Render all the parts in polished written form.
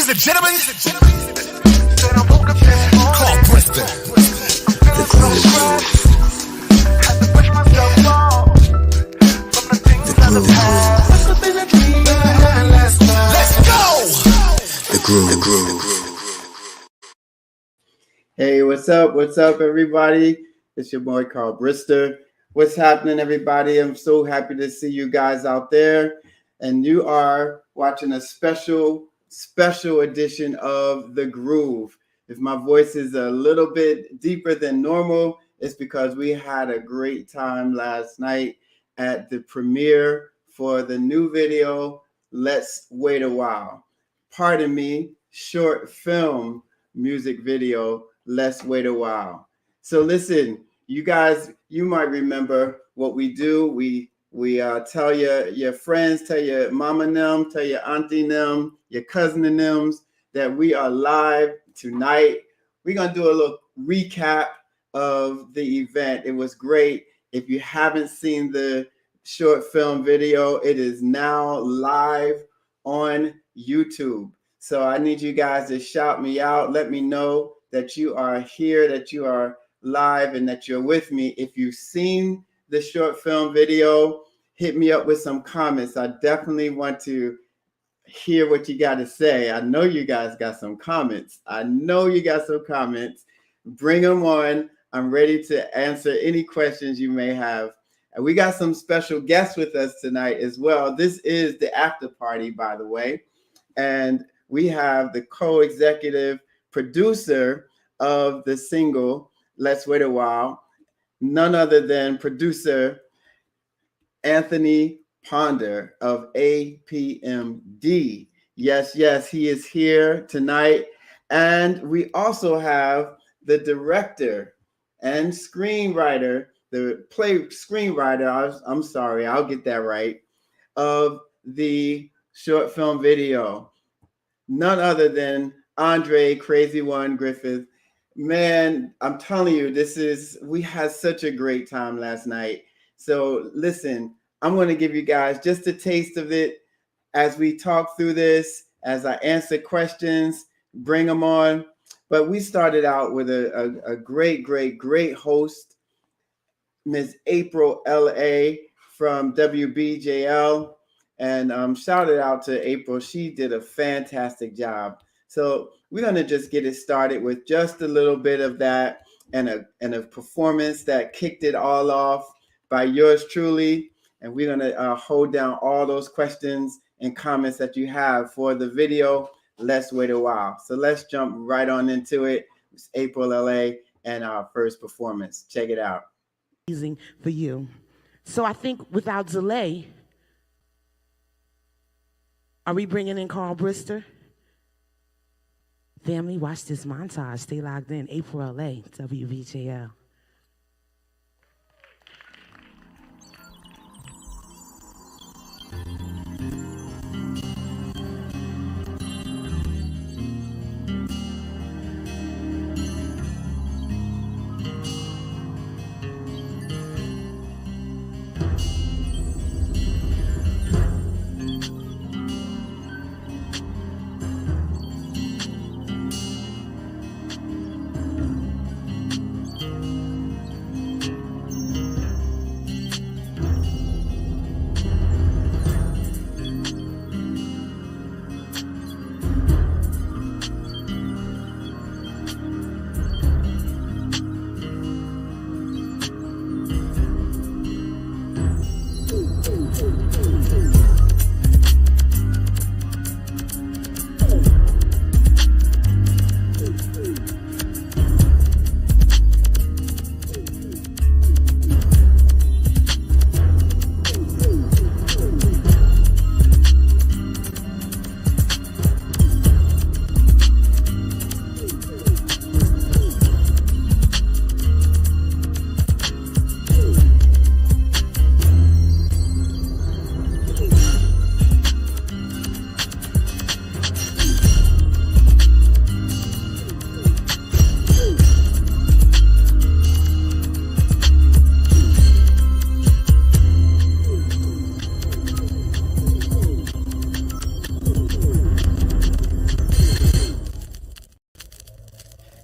Ladies and gentlemen, Carl Bristol. Let's go. The groove. Hey, what's up? What's up, everybody? It's your boy Carl Bristol. What's happening, everybody? I'm so happy to see you guys out there. And you are watching a special edition of The Groove. If my voice is a little bit deeper than normal, it's because we had a great time last night at the premiere for the new video, Let's Wait a While. Pardon me, short film music video, Let's Wait a While. So listen, you guys, you might remember what we do. We tell your friends, tell your mama them, tell your auntie them, your cousin and them that we are live tonight. We're going to do a little recap of the event. It was great. If you haven't seen the short film video, it is now live on YouTube. So I need you guys to shout me out. Let me know that you are here, that you are live, and that you're with me. If you've seen the short film video, hit me up with some comments. I definitely want to hear what you got to say. I know you guys got some comments. Bring them on. I'm ready to answer any questions you may have. And we got some special guests with us tonight as well. This is the after party, by the way. And we have the co-executive producer of the single, Let's Wait a While, none other than producer Anthony Ponder of APMD. Yes, he is here tonight. And we also have the director and screenwriter, I'm sorry, I'll get that right, of the short film video, none other than Andre Crazy One Griffith. Man, I'm telling you, we had such a great time last night. So listen, I'm going to give you guys just a taste of it as we talk through this, as I answer questions, bring them on. But we started out with a great host, Ms. April L.A. from WBJL. And shout it out to April. She did a fantastic job. So we're going to just get it started with just a little bit of that and a performance that kicked it all off by yours truly. And we're going to hold down all those questions and comments that you have for the video. Let's Wait a While. So let's jump right on into it. It's April LA and our first performance. Check it out. Amazing for you. So I think without delay, are we bringing in Carl Bristol? Family, watch this montage. Stay logged in. April LA, WVJL.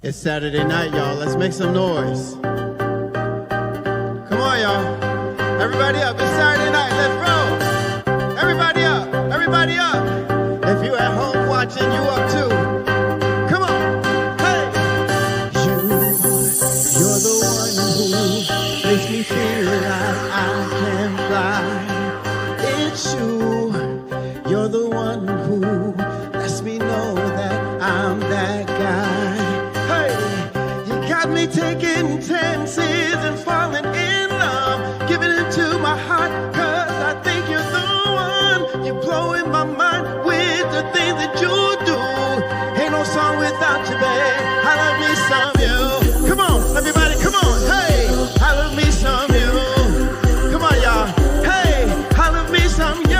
It's Saturday night, y'all. Let's make some noise. Come on, y'all. Everybody up. It's Saturday night. Let's roll. Everybody up. Everybody up. If you at home watching, you up too. Come on. Hey. You're the one who makes me feel like I can fly. It's you. You're the one who lets me know that I'm that guy. Hey, you got me taking chances and falling in love, giving it to my heart, 'cause I think you're the one. You're blowing my mind with the things that you do. Ain't no song without you, babe. I love me some you. Come on, everybody, come on. Hey, I love me some you. Come on, y'all. Hey, I love me some you.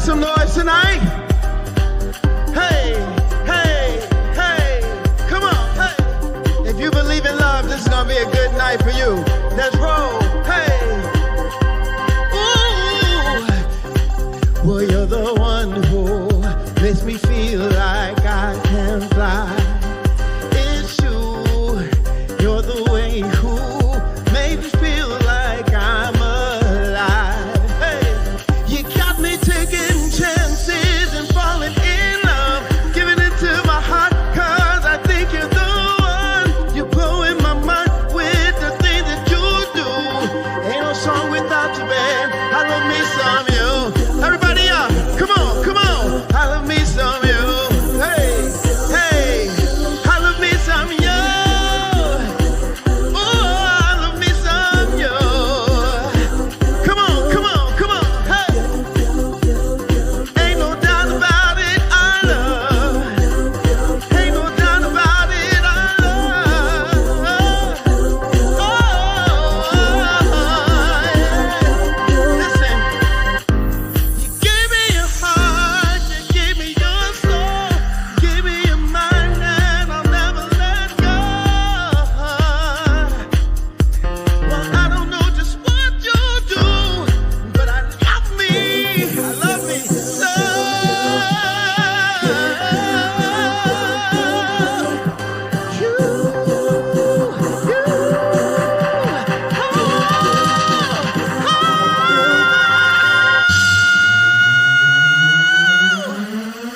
Some noise tonight. Hey, hey, hey, come on, hey. If you believe in love, this is gonna be a good night for you. Let's roll, hey. Ooh. Well, you're the one who makes me feel like I can fly. It's you, you're the way who makes me feel like I'm alive. Hey, you got me taking chances and falling in love, giving it to my heart, 'cause I think you're the one. You're blowing my mind with the things that you do. Ain't no song without you, babe. I love me some you. Everybody up, come on, come on. I love me some you. Hey, hey, I love me some you. Oh, I love me some you. Come on, come on, come on. Hey. Ain't no doubt about it, I love. Ain't no doubt about it, I love. Oh, yeah. Listen, you gave me your heart, you gave me your soul, gave me your mind, and I'll never let go. Well, I don't know just what you do, but I love me so.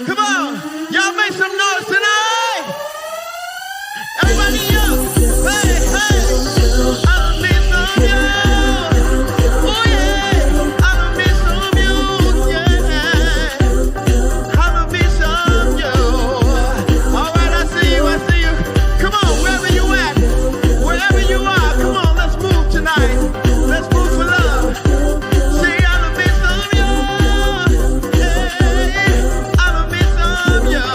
Come on, y'all make some noise tonight. Everybody up. Hey, hey. I love me some you. Oh yeah. I love me some you. Yeah. I love me some you. All right, I see you. I see you. Come on, wherever you at, wherever you are, come on, let's move tonight. Let's move for love. See, I love me some you. Hey, I love me some you.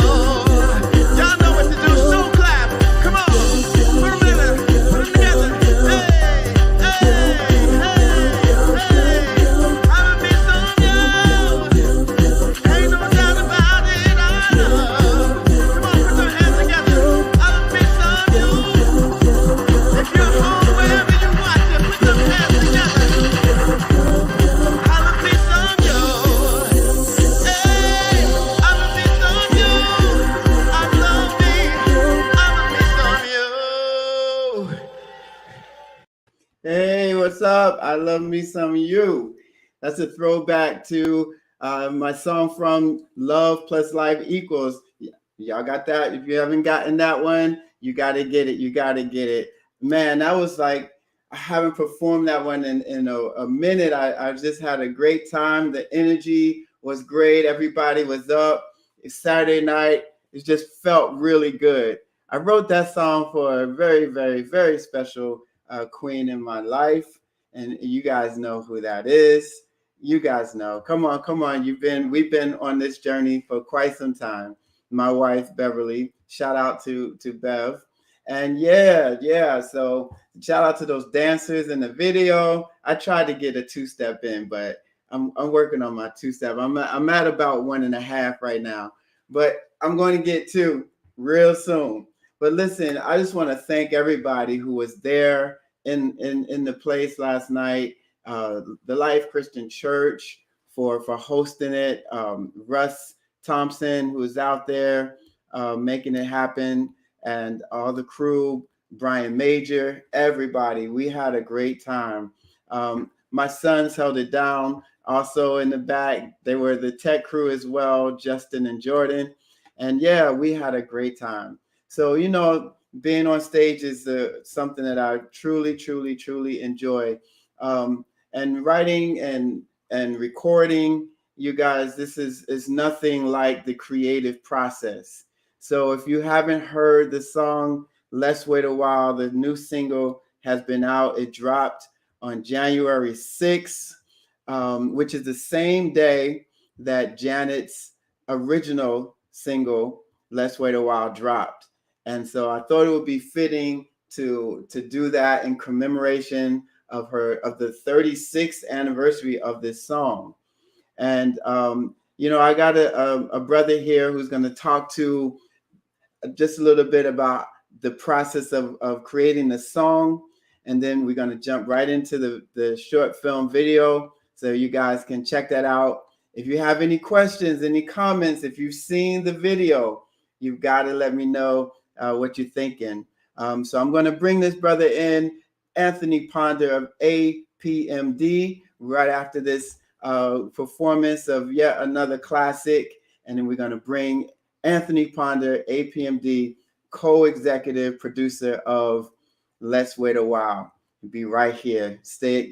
Y'all know what to do. So clap. Come on, put them together. Put them together. Hey, hey, hey, hey. I love me some you. Ain't no doubt about it, I love. Come on, put your hands together. I love me some you. If you're home, wherever you watch it, put your hands together. I love me some you. Hey, I love me some you. I love me some you. Hey, what's up? I love me some you. That's a throwback to my song from Love Plus Life Equals. Y'all got that? If you haven't gotten that one, you got to get it. You got to get it. Man, that was like, I haven't performed that one in a minute. I just had a great time. The energy was great. Everybody was up. It's Saturday night. It just felt really good. I wrote that song for a very, very, very special queen in my life. And you guys know who that is. You guys know. Come on, come on. We've been on this journey for quite some time. My wife, Beverly. Shout out to Bev. And yeah. So shout out to those dancers in the video. I tried to get a two-step in, but I'm working on my two-step. I'm at about 1.5 right now, but I'm going to get 2 real soon. But listen, I just want to thank everybody who was there in the place last night. the Life Christian Church for hosting it. Russ Thompson, who's out there making it happen, and all the crew, Brian Major, everybody. We had a great time. My sons held it down. Also in the back, they were the tech crew as well, Justin and Jordan. And yeah, we had a great time. So, you know, being on stage is something that I truly, truly, truly enjoy. And writing and recording, you guys, this is nothing like the creative process. So if you haven't heard the song, Let's Wait a While, the new single has been out. It dropped on January 6th, which is the same day that Janet's original single, Let's Wait a While, dropped. And so I thought it would be fitting to do that in commemoration of the 36th anniversary of this song. And, you know, I got a brother here who's going to talk to just a little bit about the process of creating the song. And then we're going to jump right into the short film video so you guys can check that out. If you have any questions, any comments, if you've seen the video, you've got to let me know what you're thinking. So I'm going to bring this brother in, Anthony Ponder of APMD, right after this performance of yet another classic. And then we're going to bring Anthony Ponder, APMD, co-executive producer of Let's Wait a While. Be right here.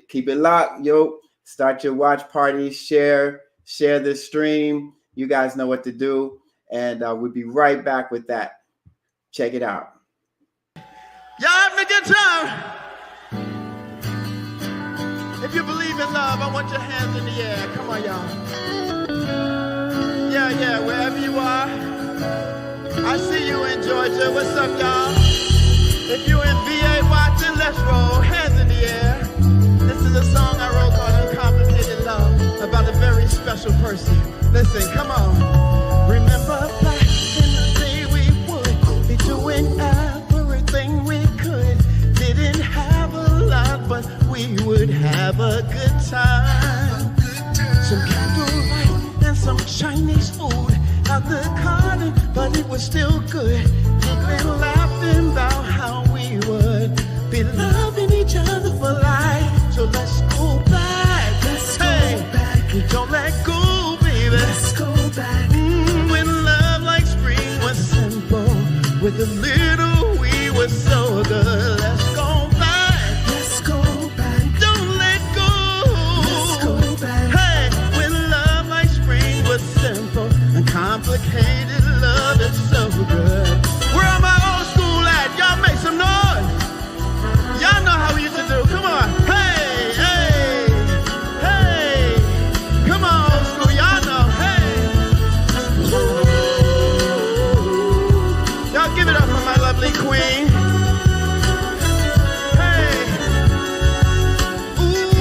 Keep it locked, yo. Start your watch party, share the stream. You guys know what to do. And we'll be right back with that. Check it out. Y'all having a good time? If you believe in love, I want your hands in the air. Come on, y'all. Yeah, wherever you are. I see you in Georgia. What's up, y'all? If you're in VA watching, let's roll. Hands in the air. This is a song I wrote called Uncomplicated Love, about a very special person. Listen, come on. Remember back in the day we would be doing everything we could. Didn't have a lot, but we would have a good time. Some candlelight and some Chinese food out the garden, but it was still good. Giggling, laughing about how we would be loving each other for life. So let's go back. Let's go back. Don't let go, baby. Let's go back. When love like spring was simple, with a little we were so good. Let's go back. Let's go back. Don't let go. Let's go back. Hey, when love like spring was simple, uncomplicated love is so good. Where am I old school at? Y'all make some noise. Y'all know how we used to do. Come on. Hey, hey, hey. Come on, old school. Y'all know. Hey. Ooh. Y'all give it up for my lovely queen. Hey. Ooh.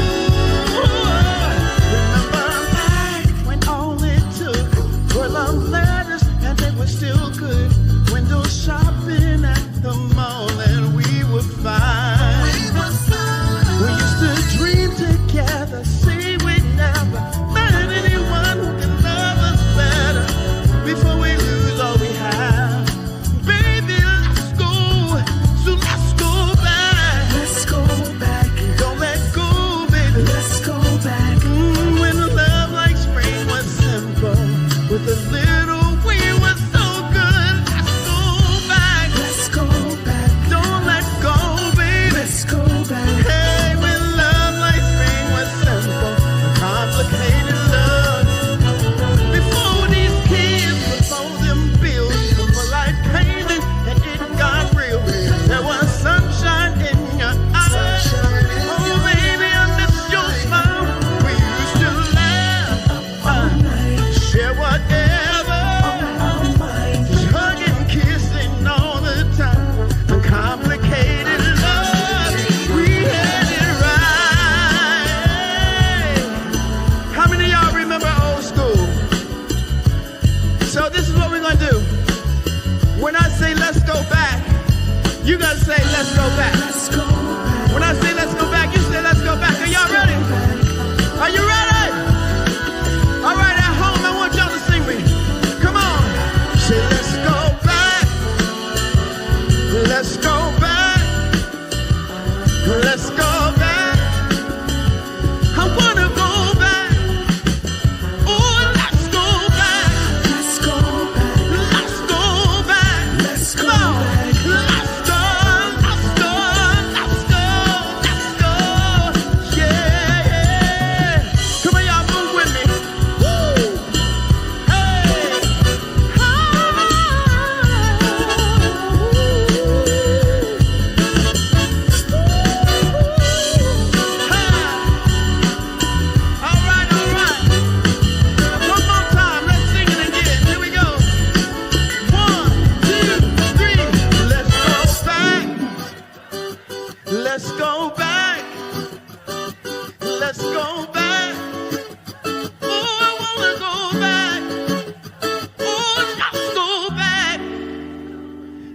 Remember back when all it took were love letters and they were still good. Window shopping at the mall and we were fine. We used to dream together, say we'd never find anyone who can love us better before we lose all we have. Baby, let's go, so let's go back. Let's go back. Don't let go, baby. Let's go back. When love like spring was simple, with a little we were so good. Let's go back. Let's go back. Don't let go, baby. Let's go back. Hey, when love like spring was simple, complicated love. Before these kids, before them bills, before life came in and it got real, there was sunshine in your eyes. Oh, baby, I miss your smile. We used to laugh, share whatever, just hugging, kissing all the time. Uncomplicated love, we had it right. How many of y'all remember old school? So this is what we're gonna do. When I say let's go back, you gotta say let's go back. When I say let's go back, you say let's go back. Are y'all ready? Let's go back. Let's go back. Oh, I wanna go back. Oh, let's go back.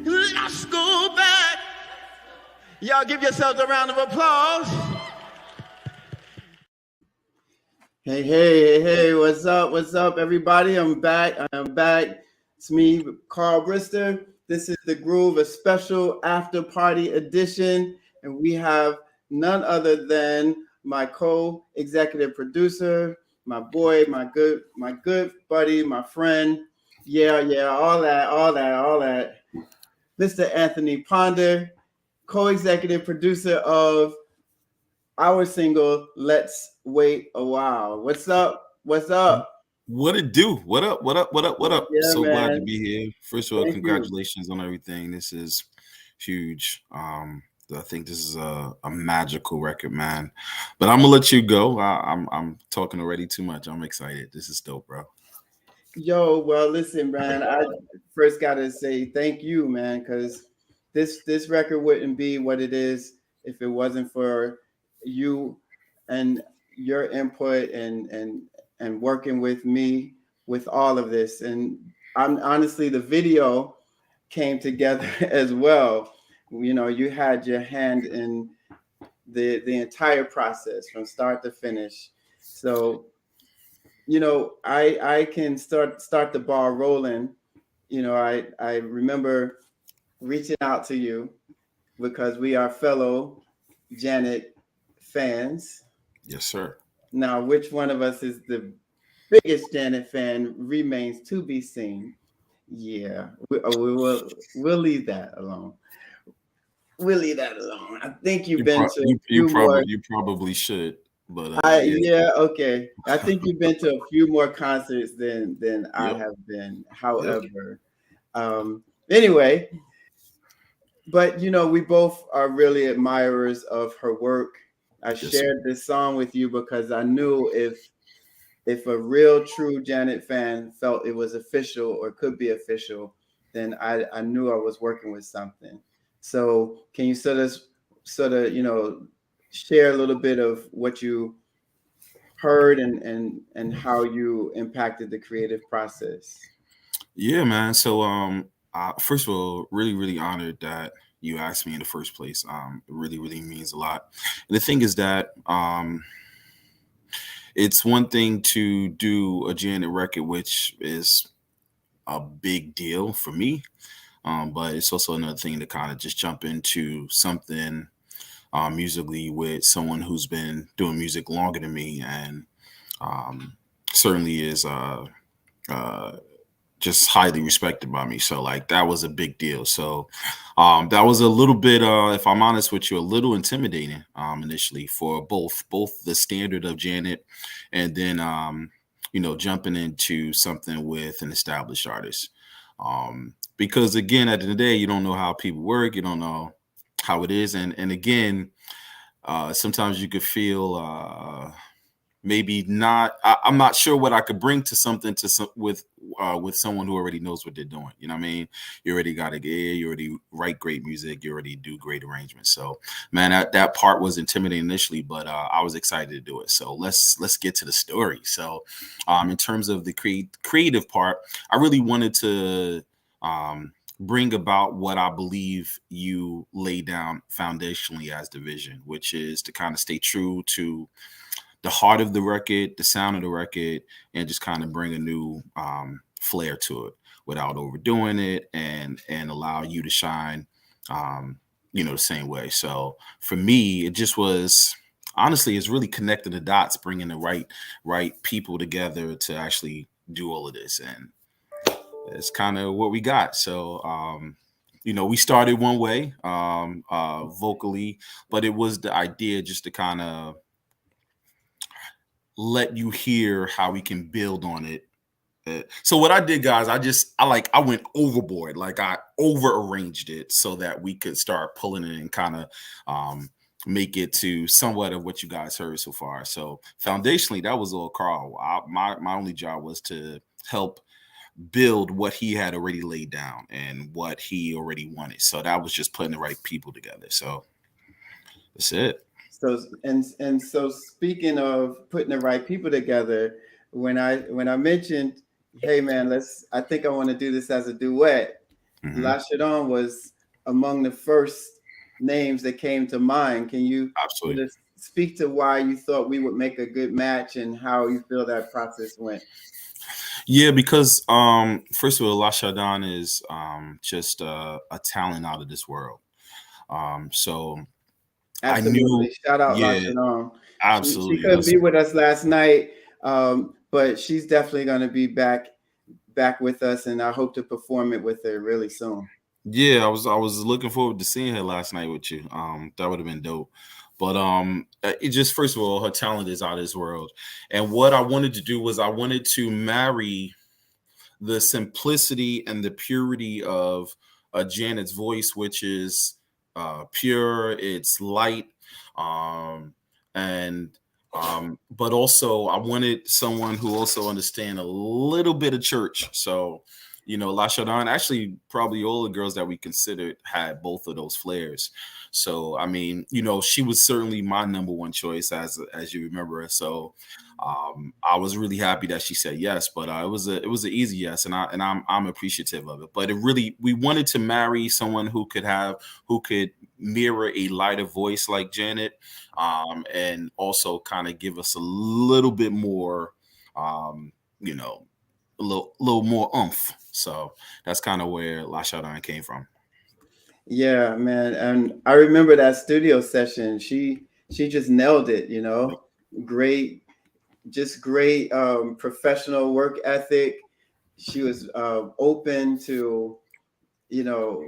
Let's go back. Y'all give yourselves a round of applause. Hey, what's up, everybody? I'm back. It's me, Carl Brister. This is The Groove, a special after party edition, and we have none other than my co-executive producer, my boy, my good buddy, my friend. Yeah, all that. Mr. Anthony Ponder, co-executive producer of our single "Let's Wait a While." What's up? What it do? What up? Yeah, So glad to man. be here. First of all, Thank you. congratulations on everything. This is huge. I think this is a magical record, man. But I'm gonna let you go. I'm talking already too much. I'm excited. This is dope, bro. Yo, well, listen, man. I first gotta say thank you, man, because this record wouldn't be what it is if it wasn't for you and your input and working with me with all of this. And I'm honestly, the video came together as well. You know, you had your hand in the entire process from start to finish. So, you know, I can start the ball rolling. You know, I remember reaching out to you because we are fellow Janet fans. Yes, sir. Now, which one of us is the biggest Janet fan remains to be seen. Yeah, we'll leave that alone. I think you've been to a few more. You probably should, but Okay. I think you've been to a few more concerts than I Yep. have been. However, anyway, but you know, we both are really admirers of her work. I Yes, shared this song with you because I knew if a real true Janet fan felt it was official or could be official, then I knew I was working with something. So can you sort of, you know, share a little bit of what you heard and how you impacted the creative process? Yeah, man. So, first of all, really honored that you asked me in the first place. It really means a lot. And the thing is that it's one thing to do a Janet record, which is a big deal for me. But it's also another thing to kind of just jump into something musically with someone who's been doing music longer than me and certainly is just highly respected by me. So like that was a big deal. So that was a little bit, if I'm honest with you, a little intimidating initially for both the standard of Janet and then you know, jumping into something with an established artist. Because again, at the end of the day, you don't know how people work, you don't know how it is, and again, sometimes you could feel maybe not. I'm not sure what I could bring to something with someone who already knows what they're doing. You know what I mean? You already got a ear. You already write great music. You already do great arrangements. So, man, that part was intimidating initially, but I was excited to do it. So let's get to the story. So, in terms of the creative part, I really wanted to bring about what I believe you lay down foundationally as the vision, which is to kind of stay true to the heart of the record, the sound of the record, and just kind of bring a new flair to it without overdoing it and allow you to shine, you know, the same way. So for me, it just was honestly, it's really connecting the dots, bringing the right people together to actually do all of this, and it's kind of what we got. So you know, we started one way vocally, but it was the idea just to kind of let you hear how we can build on it. So what I did, guys, I went overboard. Like I over arranged it so that we could start pulling it and kind of make it to somewhat of what you guys heard so far. So foundationally, that was all Carl. My only job was to help build what he had already laid down and what he already wanted. So that was just putting the right people together. So That's it. So and so speaking of putting the right people together, when I mentioned, hey man, I think I want to do this as a duet. Hmm. Lashadon was among the first names that came to mind. Can you Absolutely. just speak to why you thought we would make a good match and how you feel that process went? Yeah, because first of all, Lashadon is just a talent out of this world. So I knew, Absolutely. Shout out yeah, Lashadon. She absolutely. couldn't be with us last night, but she's definitely going to be back with us, and I hope to perform it with her really soon. Yeah, I was looking forward to seeing her last night with you. That would have been dope. But it just first of all, her talent is out of this world. And what I wanted to do was I wanted to marry the simplicity and the purity of Janet's voice, which is pure, it's light, and but also I wanted someone who also understand a little bit of church. So, Lashadon, actually, probably all the girls that we considered had both of those flares. So, I mean, she was certainly my number one choice, as you remember. So, I was really happy that she said yes, but it was an easy yes, and I'm appreciative of it. But we wanted to marry someone who could mirror a lighter voice like Janet, and also kind of give us a little bit more, you know, a little more oomph. So that's kind of where La Chardonnay came from. Yeah, man. And I remember that studio session. She just nailed it, Great, just great professional work ethic. She was open to, you know,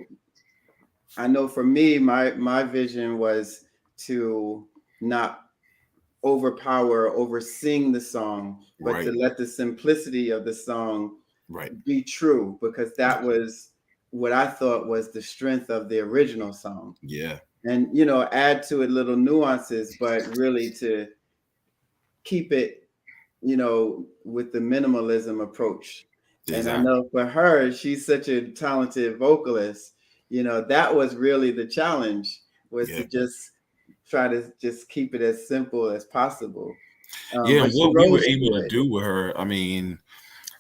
I know for me, my vision was to not overpower, oversing the song, but to Right, let the simplicity of the song right. be true, because that was what I thought was the strength of the original song. Yeah, And add to it little nuances, but really to keep it, with the minimalism approach. And I exactly. know for her, she's such a talented vocalist. That was really the challenge, was to Yeah, just try to just keep it as simple as possible. yeah. But And she what we were rose to able to it. do with her, I mean,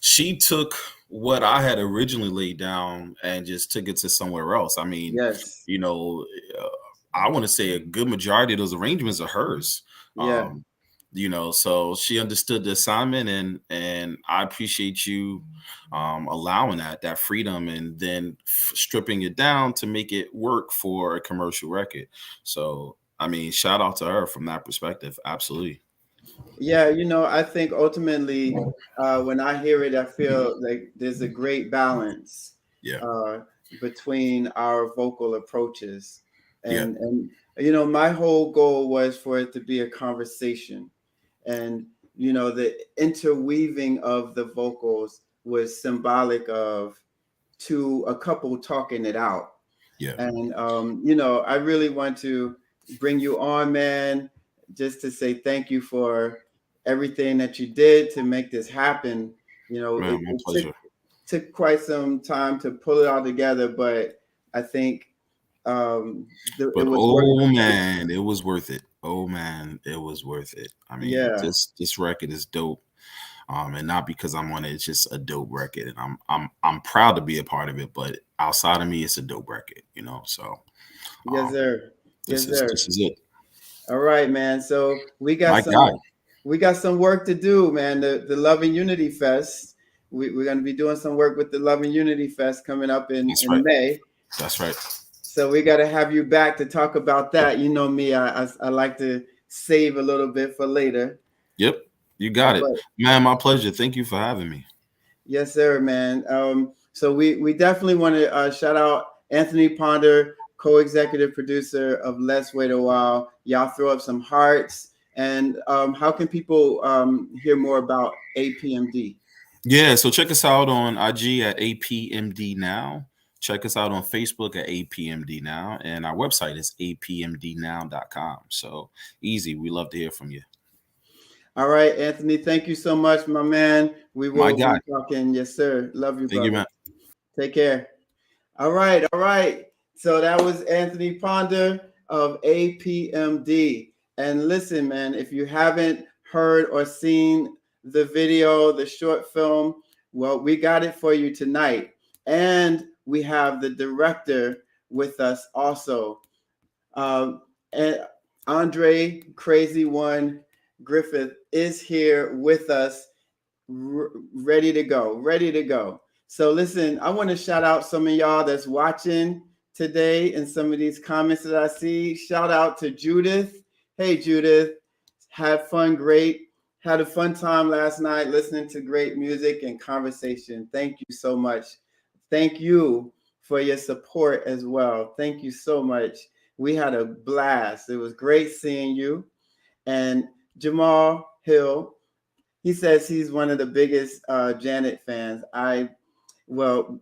she took what I had originally laid down and just took it to somewhere else. I mean, Yes. you know, uh, I want to say a good majority of those arrangements are hers. Yeah. Um, so she understood the assignment, and I appreciate you allowing that freedom, and then stripping it down to make it work for a commercial record. So, I mean, shout out to her from that perspective. Absolutely. Yeah, I think ultimately, when I hear it, I feel like there's a great balance Yeah. uh, between our vocal approaches, Yeah. and my whole goal was for it to be a conversation, and the interweaving of the vocals was symbolic of a couple talking it out. Yeah. And I really want to bring you on, man, just to say thank you for everything that you did to make this happen. Man, my It took pleasure. quite some time to pull it all together, but I think it But was worth oh the wait. man, it was worth it. Oh man, it was worth it. I mean, Yeah. this record is dope. And not because I'm on it, it's just a dope record, and I'm proud to be a part of it. But outside of me, it's a dope record, So Yes, um, sir. this Yes, is sir. this is it. All right, man. So My God, we got some work to do, man. The Love and Unity Fest. We're going to be doing some work with the Love and Unity Fest coming up that's in right. May. That's right. So we got to have you back to talk about that. You know me, I like to save a little bit for later. Yep, you got it, But man. My pleasure. Thank you for having me. yes, sir, man. So we definitely want to shout out Anthony Ponder, co-executive producer of Let's Wait a While. Y'all throw up some hearts. And how can people hear more about APMD? Yeah, so check us out on IG at APMD Now. Check us out on Facebook at APMD Now. And our website is apmdnow.com. So easy. We love to hear from you. All right, Anthony, thank you so much, my man. We My will God. be talking. Yes, sir. Love you, Thank you, brother. man. Take care. All right, all right. So that was Anthony Ponder. of APMD. And listen, man, if you haven't heard or seen the video, the short film, well, we got it for you tonight. And we have the director with us also. And Andre Crazy One Griffith is here with us, ready to go, ready to go. So listen, I want to shout out some of y'all that's watching today and some of these comments that I see. Shout out to Judith. Hey, Judith, had fun, great. Had a fun time last night listening to great music and conversation. Thank you so much. Thank you for your support as well. Thank you so much. We had a blast. It was great seeing you. And Jamal Hill, he says he's one of the biggest Janet fans. We'll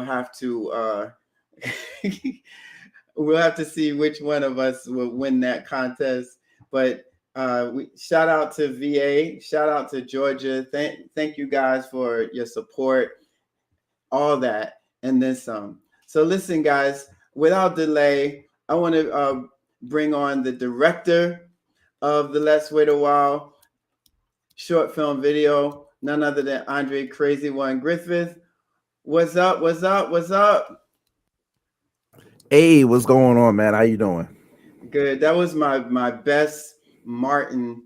have to we'll have to see which one of us will win that contest. But shout out to VA, shout out to Georgia. Thank you guys for your support, all that, and then some. So listen, guys, without delay, I want to bring on the director of the Let's Wait a While short film video, none other than Andre Crazy One Griffith. What's up? What's up? What's up? Hey, what's going on, man? How you doing? Good. That was my best Martin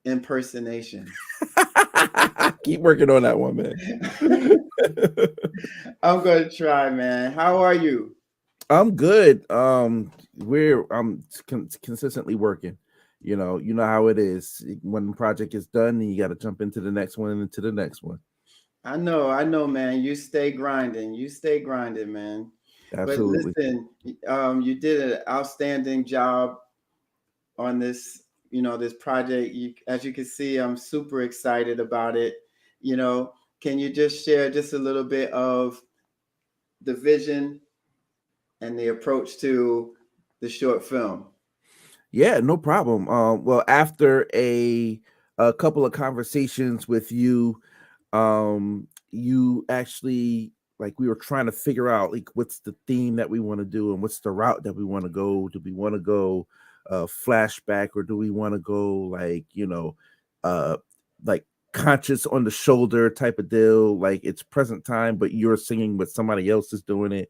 impersonation. Keep working on that one, man. I'm gonna try, man. How are you? I'm good. I'm consistently working. You know how it is. When the project is done, you got to jump into the next one and into the next one. I know, man. You stay grinding, man. Absolutely. But listen, you did an outstanding job on this, this project. As you can see, I'm super excited about it. Can you just share just a little bit of the vision and the approach to the short film? Yeah, no problem. Well, after a couple of conversations with you, you actually, like, we were trying to figure out, like, what's the theme that we want to do and what's the route that we want to go. Do we want to go flashback, or do we want to go like conscious on the shoulder type of deal, like it's present time but you're singing but somebody else is doing it?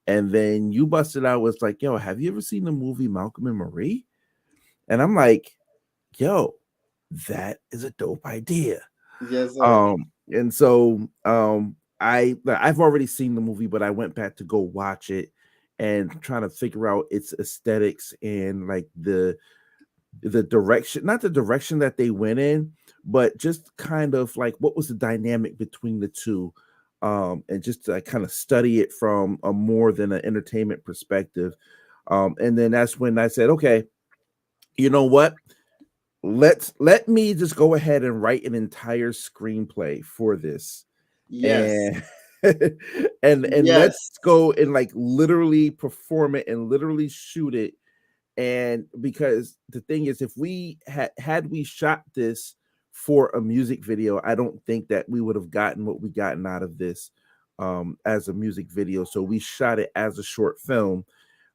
And then you busted out, was like, yo, have you ever seen the movie Malcolm and Marie? And I'm like, yo, that is a dope idea. Yes, sir. And so I've already seen the movie, but I went back to go watch it and trying to figure out its aesthetics and like the direction, not the direction that they went in, but just kind of like what was the dynamic between the two, and just to kind of study it from a more than an entertainment perspective. And then that's when I said, okay, you know what? Let me just go ahead and write an entire screenplay for this. Yes. And Yes. Let's go and like literally perform it and literally shoot it. And because the thing is, if we had we shot this for a music video, I don't think that we would have gotten what we gotten out of this as a music video. So we shot it as a short film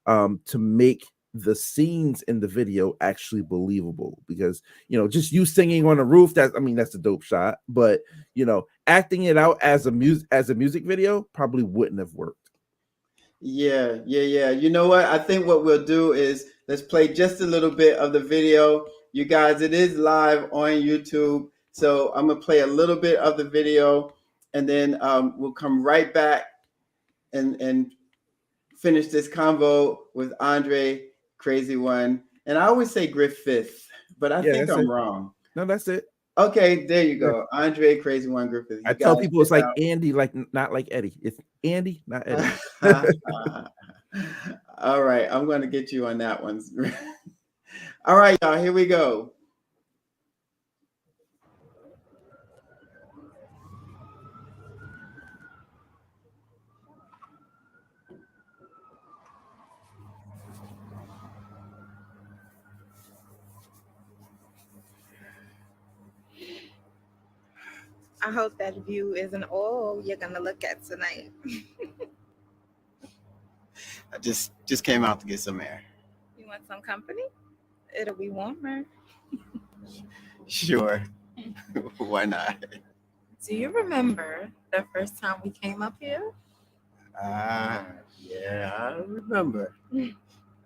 to make the scenes in the video actually believable, because just you singing on a roof, that's a dope shot, but acting it out as a music video probably wouldn't have worked. Yeah. You know what? I think what we'll do is let's play just a little bit of the video. You guys, it is live on YouTube. So I'm going to play a little bit of the video, and then we'll come right back and finish this convo with Andre Crazy One. And I always say Griffith, but I think I'm wrong. No, that's it. Okay, there you go. Andre Crazy One Griffith. I tell people it's like Andy, like not like Eddie. It's Andy, not Eddie. All right, I'm going to get you on that one. All right, y'all, here we go. I hope that view isn't all you're gonna look at tonight. I just came out to get some air. You want some company? It'll be warmer. Sure. Why not? Do you remember the first time we came up here? Yeah, I remember. I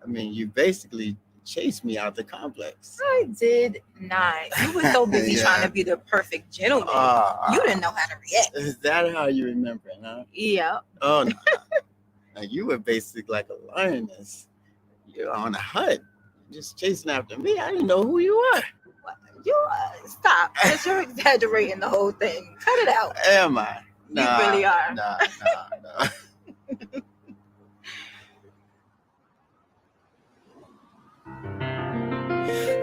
mean, you basically chased me out the complex. I did not. You were so busy Yeah. trying to be the perfect gentleman. You didn't know how to react. Is that how you remember it, huh? Yeah. Oh, no. Now, you were basically like a lioness. You're on a hunt, just chasing after me. I didn't know who you were. You stop. Because you're exaggerating the whole thing. Cut it out. Am I? You really are. Nah.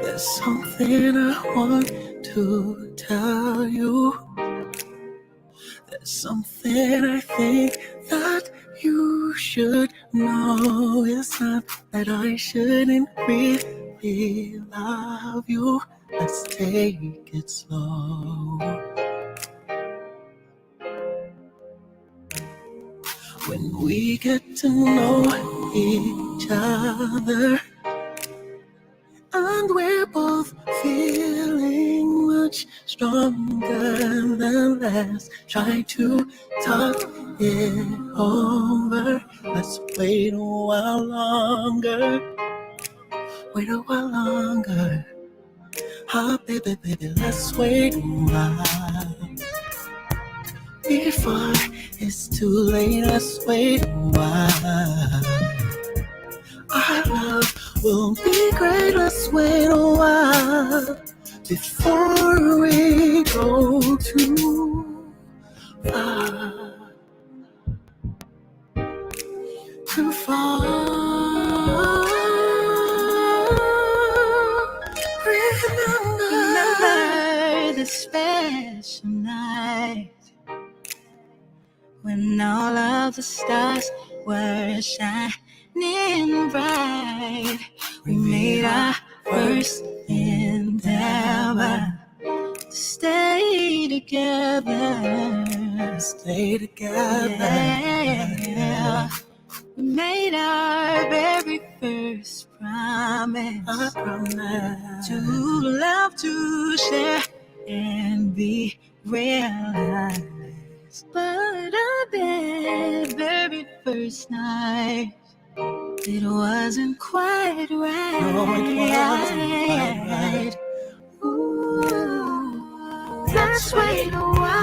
There's something I want to tell you. There's something I think that you should know. It's not that I shouldn't really love you. Let's take it slow. When we get to know each other, and we're both feeling much stronger than last. Try to talk it over. Let's wait a while longer. Wait a while longer. Ah, baby, let's wait a while. Before it's too late, let's wait a while. Our love will be great, let's wait a while before we go too far. Too far. Remember the special night when all of the stars were shining bright. We made our first endeavor to stay together. Stay together. Yeah. We made our very first promise. I promise to love, to share, and be realized. But our very first night, it wasn't quite right. No, it wasn't quite right. Ooh, let's wait a while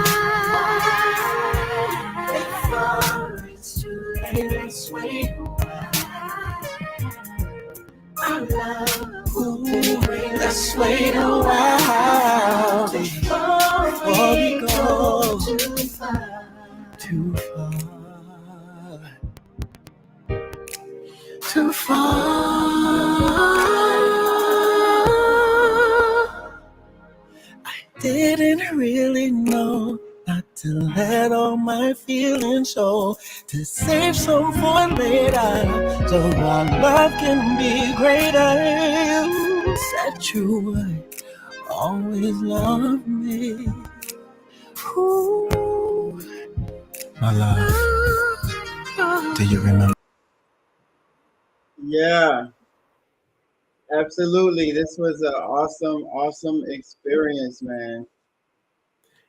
before it's too late. Let's wait a while. Our love, ooh, let's wait a while before we go too far. Too far. Too far. I didn't really know not to let all my feelings show, to save some for later, so our love can be greater. You said you would always love me. Ooh. My love, do you remember? Yeah, absolutely. This was an awesome experience, man.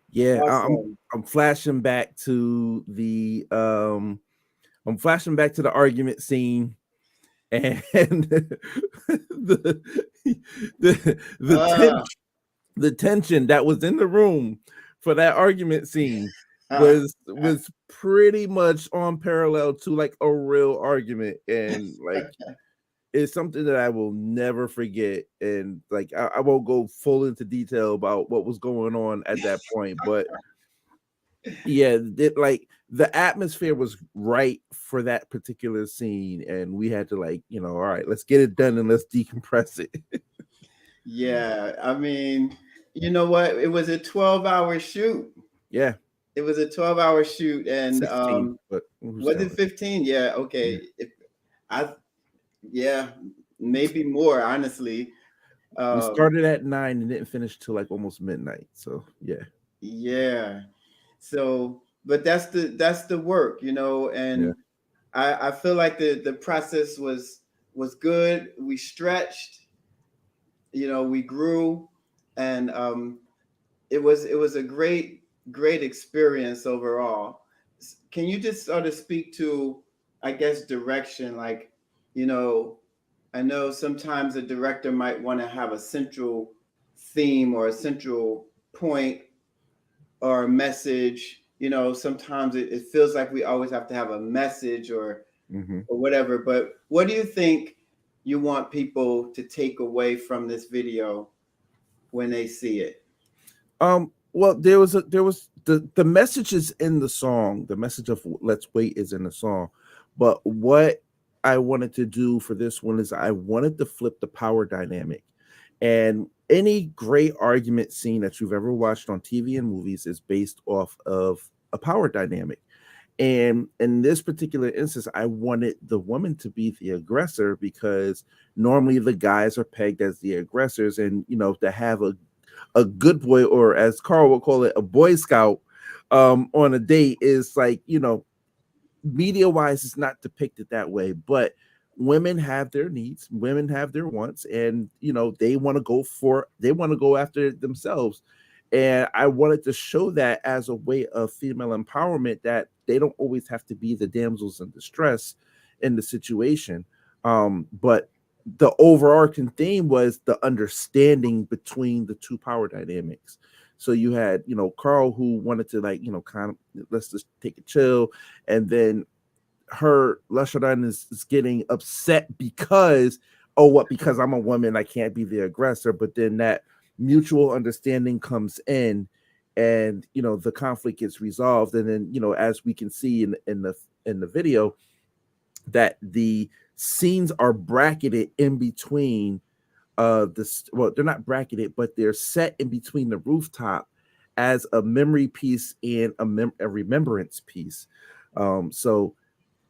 Yeah, Awesome. I'm flashing back to the argument scene and the tension that was in the room for that argument scene was pretty much on parallel to like a real argument, and like it's something that I will never forget. And like I won't go full into detail about what was going on at that point, but yeah, like the atmosphere was right for that particular scene, and we had to like, all right, let's get it done and let's decompress it. Yeah, I mean, you know what? It was a 12-hour shoot. Yeah. It was a 12-hour shoot, and 16, but was it 15? Yeah, okay. Yeah. Maybe more, honestly. We started at 9 and didn't finish till like almost midnight. So yeah. Yeah. So, but that's the work, and I feel like the process was was good. We stretched, we grew, and it was a great experience overall. Can you just sort of speak to, I guess, direction? Like, you know, I know sometimes a director might want to have a central theme or a central point or a message. Sometimes it feels like we always have to have a message or whatever. But what do you think you want people to take away from this video when they see it? Well, there was the message is in the song. The message of "Let's Wait" is in the song. But what I wanted to do for this one is I wanted to flip the power dynamic. And any great argument scene that you've ever watched on TV and movies is based off of a power dynamic. And in this particular instance, I wanted the woman to be the aggressor because normally the guys are pegged as the aggressors, and to have a good boy, or as Carl will call it, a boy scout on a date is like, media wise, it's not depicted that way. But women have their needs, women have their wants, and they want to go after it themselves. And I wanted to show that as a way of female empowerment, that they don't always have to be the damsels in distress in the situation. But the overarching theme was the understanding between the two power dynamics. So you had, Carl, who wanted to kind of, let's just take a chill. And then Lashadon is getting upset because I'm a woman, I can't be the aggressor. But then that mutual understanding comes in, and the conflict gets resolved. And then as we can see in the video, that the scenes are bracketed in between they're not bracketed, but they're set in between the rooftop as a memory piece and a remembrance piece. So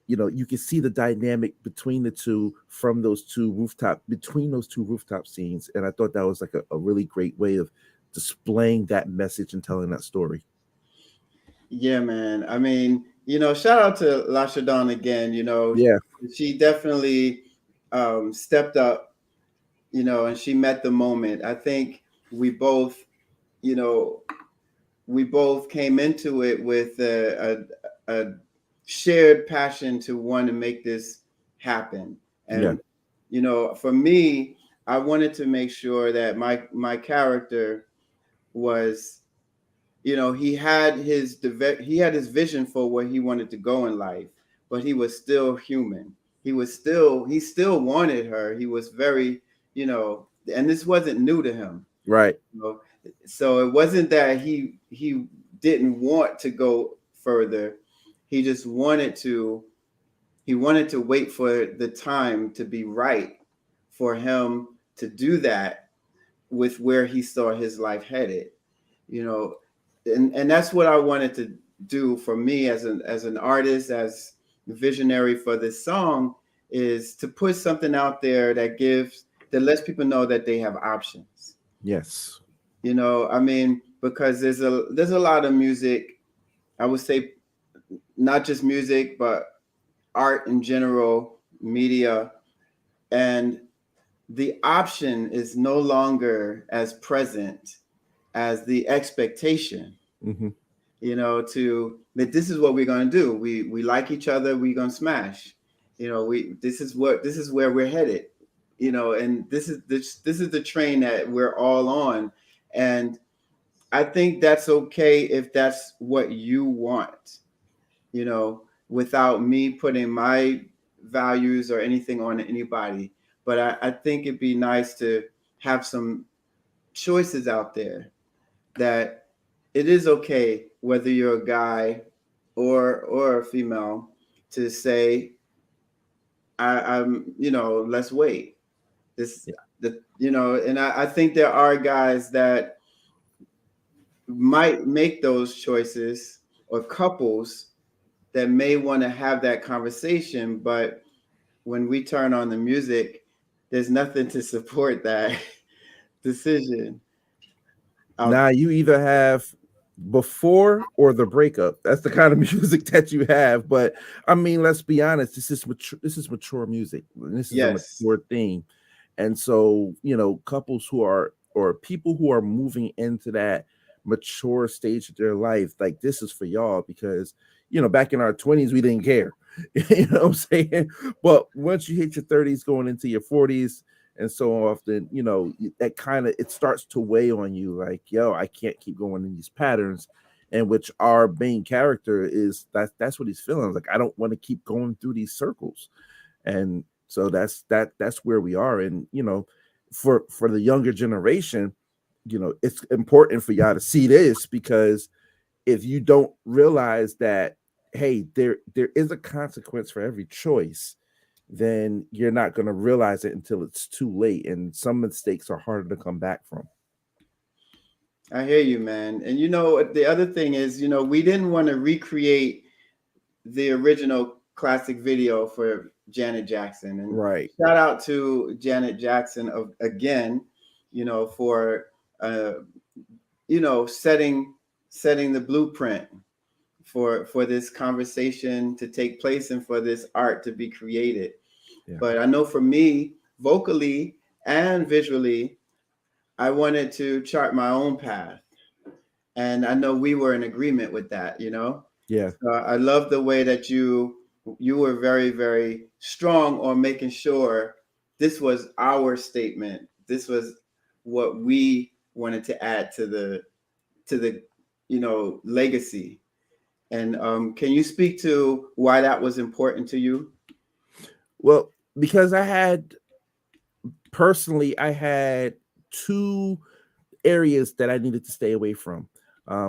you can see the dynamic between the two between those two rooftop scenes. And I thought that was like a really great way of displaying that message and telling that story. Yeah, man. I mean, shout out to Lashadon again. Yeah. She definitely stepped up, and she met the moment. I think we both came into it with a shared passion to want to make this happen. And for me, I wanted to make sure that my character was, he had his vision for where he wanted to go in life, but he was still human. He still wanted her. He was very, and this wasn't new to him. Right. So it wasn't that he didn't want to go further. He just wanted to wait for the time to be right for him to do that with where he saw his life headed, and that's what I wanted to do for me as an artist, as visionary for this song, is to put something out there that lets people know that they have options. Yes. I mean, because there's a lot of music, I would say, not just music, but art in general, media, and the option is no longer as present as the expectation. Mm-hmm. That this is what we're going to do. We like each other, we're going to smash. This is where we're headed. And this is the train that we're all on. And I think that's okay if that's what you want, without me putting my values or anything on anybody. But I think it'd be nice to have some choices out there, that it is okay, whether you're a guy or a female, to say, I'm, let's wait. And I think there are guys that might make those choices, or couples that may want to have that conversation, but when we turn on the music, there's nothing to support that decision. Now you either have before or the breakup. That's the kind of music that you have. But I mean, let's be honest. This is mature music. This is a Yes. mature theme, and so couples who are or people who are moving into that mature stage of their life, like this is for y'all because back in our 20s we didn't care. You know what I'm saying? But once you hit your 30s, going into your 40s, and so often that kind of it starts to weigh on you, like, yo, I can't keep going in these patterns, and which our main character is that's what he's feeling like. I don't want to keep going through these circles, and so that's where we are. And for the younger generation, it's important for y'all to see this, because if you don't realize that, hey, there is a consequence for every choice, then you're not going to realize it until it's too late, and some mistakes are harder to come back from. I hear you, man. And the other thing is, we didn't want to recreate the original classic video for Janet Jackson. And Right. shout out to Janet Jackson again, for setting the blueprint for this conversation to take place and for this art to be created. Yeah. But I know for me, vocally and visually, I wanted to chart my own path. And I know we were in agreement with that, Yeah. So I love the way that you were very, very strong on making sure this was our statement. This was what we wanted to add to the legacy. And can you speak to why that was important to you? Well, because I had two areas that I needed to stay away from,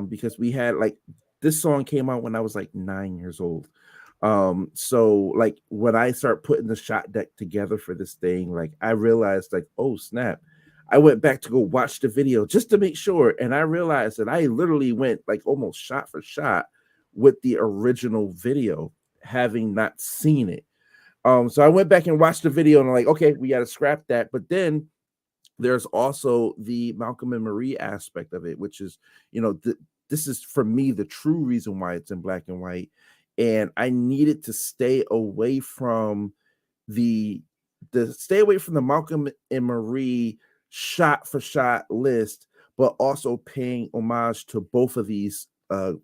because we had like this song came out when I was like 9 years old. So like when I start putting the shot deck together for this thing, like I realized like, oh snap, I went back to go watch the video just to make sure, and I realized that I literally went like almost shot for shot with the original video, having not seen it. So I went back and watched the video, and I'm like, okay, we got to scrap that. But then there's also the Malcolm and Marie aspect of it, which is, this is for me the true reason why it's in black and white. And I needed to stay away from the Malcolm and Marie shot for shot list, but also paying homage to both of these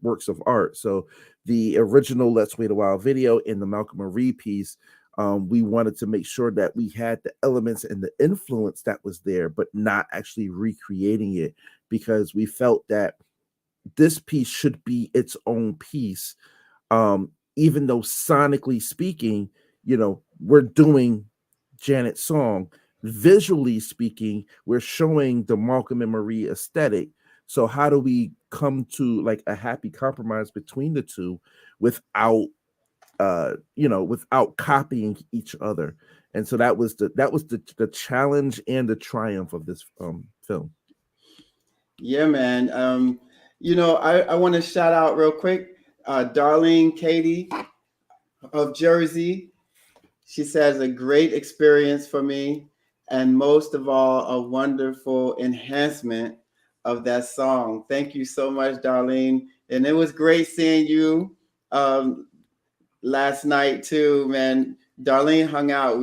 works of art. So the original Let's Wait a While video and the Malcolm Marie piece, we wanted to make sure that we had the elements and the influence that was there, but not actually recreating it, because we felt that this piece should be its own piece. Even though sonically speaking, we're doing Janet's song, visually speaking, we're showing the Malcolm and Marie aesthetic. So how do we come to like a happy compromise between the two without without copying each other? And so that was the challenge and the triumph of this film. Yeah, man. I want to shout out real quick, Darlene Katie of Jersey. She says a great experience for me, and most of all, a wonderful enhancement of that song. Thank you so much, Darlene. And it was great seeing you last night too, man. Darlene hung out.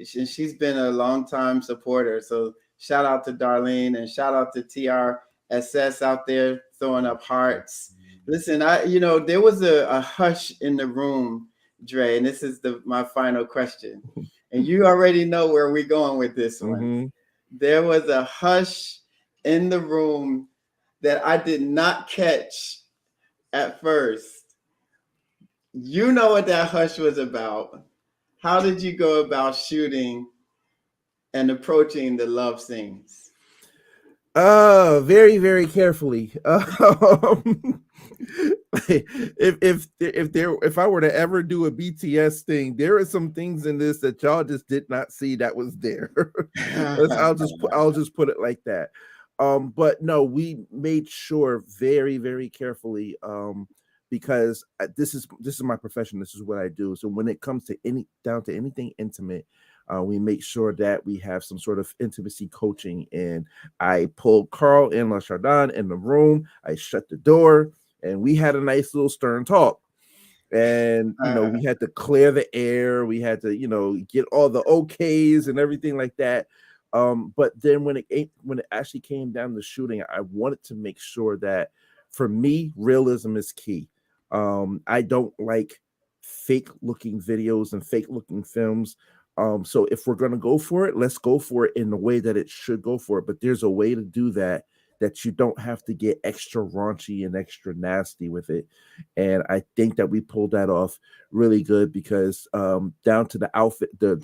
She's been a long time supporter. So shout out to Darlene, and shout out to TRSS out there throwing up hearts. Listen, there was a hush in the room, Dre, and this is my final question. And you already know where we're going with this one. Mm-hmm. There was a hush in the room that I did not catch at first. You know what that hush was about. How did you go about shooting and approaching the love scenes? Very, very carefully. If I were to ever do a BTS thing, there are some things in this that y'all just did not see that was there. I'll just put it like that. But no, we made sure very, very carefully, because this is my profession. This is what I do. So when it comes to anything intimate, We make sure that we have some sort of intimacy coaching. And I pulled Carl and LaChardon in the room. I shut the door, and we had a nice little stern talk. And we had to clear the air. We had to get all the okays and everything like that. But then when it actually came down to shooting, I wanted to make sure that for me, realism is key. I don't like fake looking videos and fake looking films. So if we're going to go for it, let's go for it in the way that it should go for it. But there's a way to do that you don't have to get extra raunchy and extra nasty with it. And I think that we pulled that off really good, because down to the outfit, do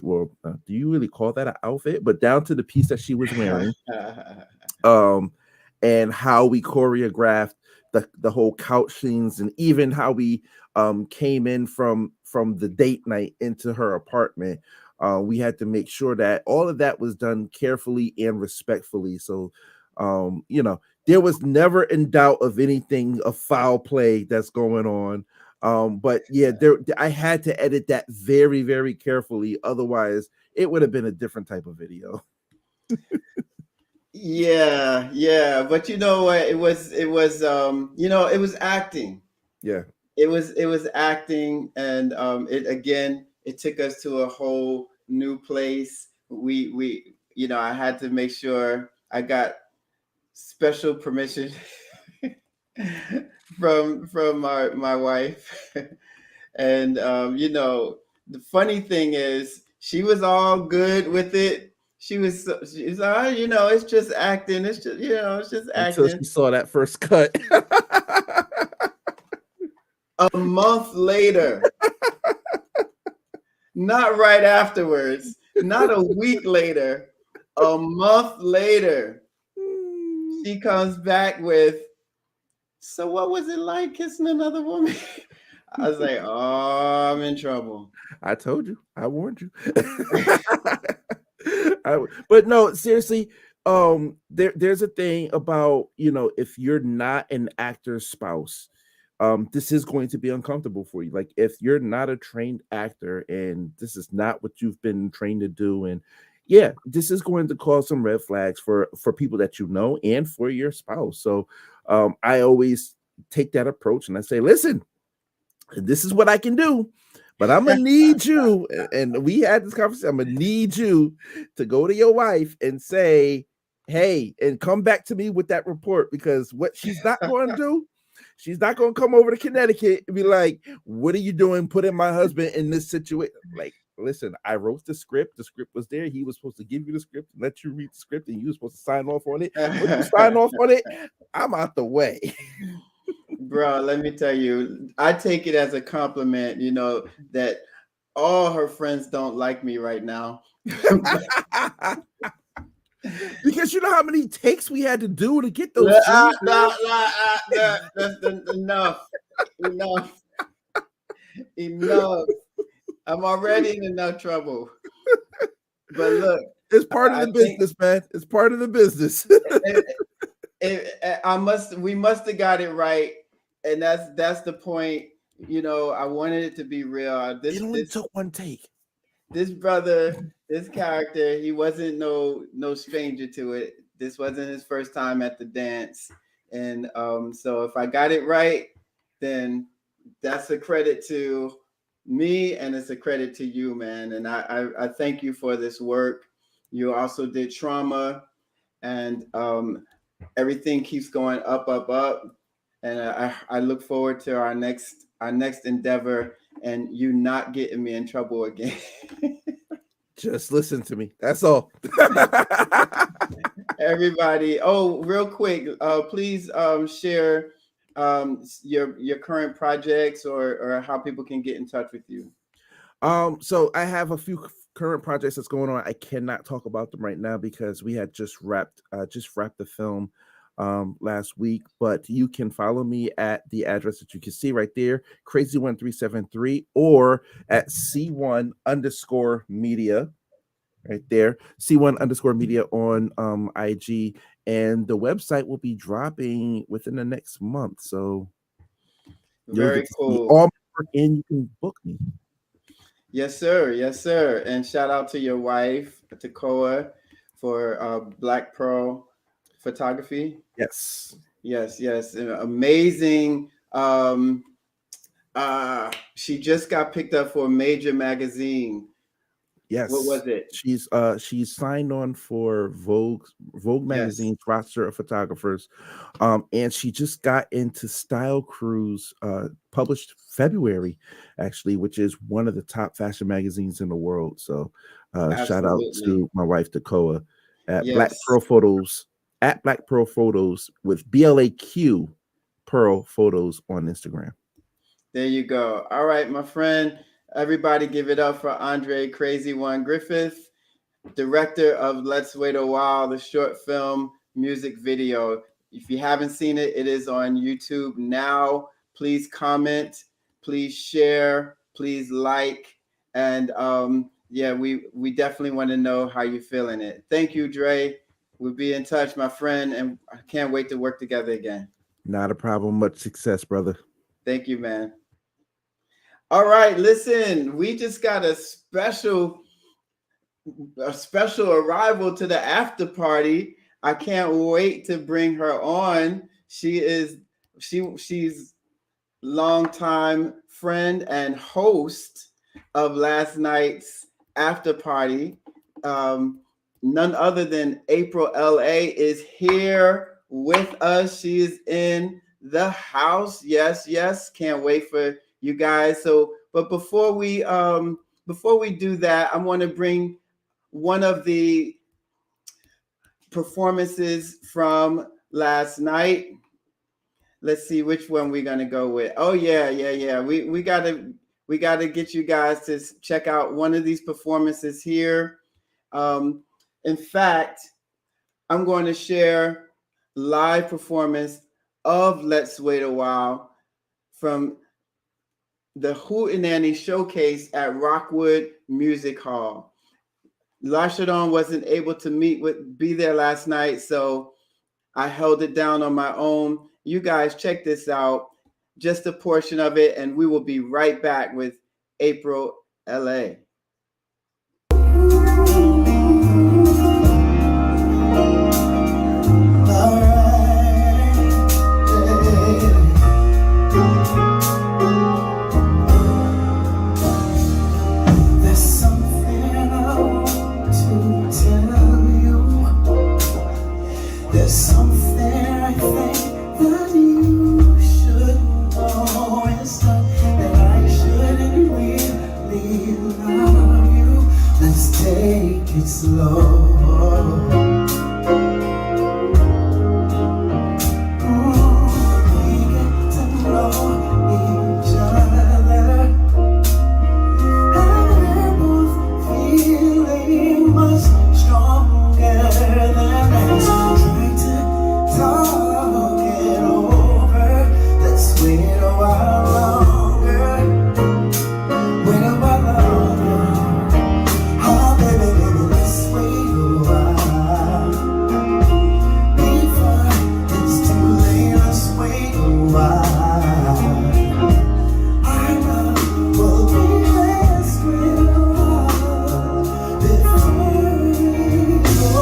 you really call that an outfit? But down to the piece that she was wearing, and how we choreographed the whole couch scenes, and even how we came in from the date night into her apartment. We had to make sure that all of that was done carefully and respectfully. So there was never in doubt of anything of foul play that's going on. But yeah, I had to edit that very, very carefully. Otherwise, it would have been a different type of video. Yeah. But you know what? It was it was acting. Yeah. It was acting, and it took us to a whole new place. We I had to make sure I got special permission from my wife. And the funny thing is, she was all good with it. She's it's just acting. It's just acting. Until she saw that first cut. A month later, not right afterwards, not a week later, a month later, she comes back with, "So what was it like kissing another woman?" I was like, "Oh, I'm in trouble." I told you. I warned you. But no, seriously, there's a thing about, if you're not an actor's spouse, this is going to be uncomfortable for you. Like, if you're not a trained actor and this is not what you've been trained to do, and yeah, this is going to cause some red flags for people that and for your spouse. So I always take that approach, and I say, listen, this is what I can do, but I'm gonna need you. And we had this conversation. I'm gonna need you to go to your wife and say, hey, and come back to me with that report, because what she's not going to do, she's not going to come over to Connecticut and be like, what are you doing putting my husband in this situation? Like, listen, I wrote the script. The script was there. He was supposed to give you the script and let you read the script, and you were supposed to sign off on it. When you sign off on it, I'm out the way. Bro, let me tell you, I take it as a compliment, that all her friends don't like me right now. Because you know how many takes we had to do to get those enough. I'm already in enough trouble. But look, it's part of the business, man. It's part of the business. We must have got it right, and that's the point. I wanted it to be real. It only took one take. This brother, this character, he wasn't no stranger to it. This wasn't his first time at the dance, and so if I got it right, then that's a credit to me, and it's a credit to you, man. And I thank you for this work. You also did Trauma, and everything keeps going up, and I look forward to our next endeavor, and you not getting me in trouble again. Just listen to me. That's all. Everybody, real quick, please share your current projects, or how people can get in touch with you. So I have a few current projects that's going on. I cannot talk about them right now because we had just wrapped the film last week, but you can follow me at the address that you can see right there, crazy1373, or at C1_media right there, C1_media on IG, and the website will be dropping within the next month. So very cool. all my work, and you can book me. Yes, sir. Yes, sir. And shout out to your wife, Takoa, for Black Pearl Photography. Yes. Yes, yes. Amazing. She just got picked up for a major magazine. Yes. What was it? She's signed on for Vogue magazine's roster of photographers. And she just got into Style Cruise, published February, actually, which is one of the top fashion magazines in the world. So shout out to my wife Dakoa at Black Pearl Photos, at Black Pearl Photos with BLAQ Pearl Photos on Instagram. There you go. All right, my friend. Everybody give it up for Andre Crazy One Griffith, director of Let's Wait a While, the short film music video. If you haven't seen it, it is on YouTube now. Please comment, please share, please like, and we definitely want to know how you're feeling it. Thank you, Dre. We'll be in touch, my friend, and I can't wait to work together again. Not a problem. Much success, brother. Thank you, man. All right, listen, we just got a special arrival to the after party. I can't wait to bring her on. She's longtime friend and host of last night's after party. None other than April LA is here with us. She is in the house. Yes. Can't wait for you guys. But before we do that, I want to bring one of the performances from last night. Let's see which one we're gonna go with. Oh yeah. We gotta get you guys to check out one of these performances here. In fact, I'm going to share live performance of Let's Wait a While from the Hootenanny Showcase at Rockwood Music Hall. Lashadon wasn't able to be there last night, so I held it down on my own. You guys check this out, just a portion of it, and we will be right back with April LA. There's something I think that you should know. It's not that I shouldn't really love you. Let's take it slow. We get to know each other, and we're both feeling much stronger than us. Talk it over. Let's wait a while longer. Wait a while longer. Oh, baby, let's wait a while. Before it's too late, let's wait a while. I know we'll be let's wait a while before we go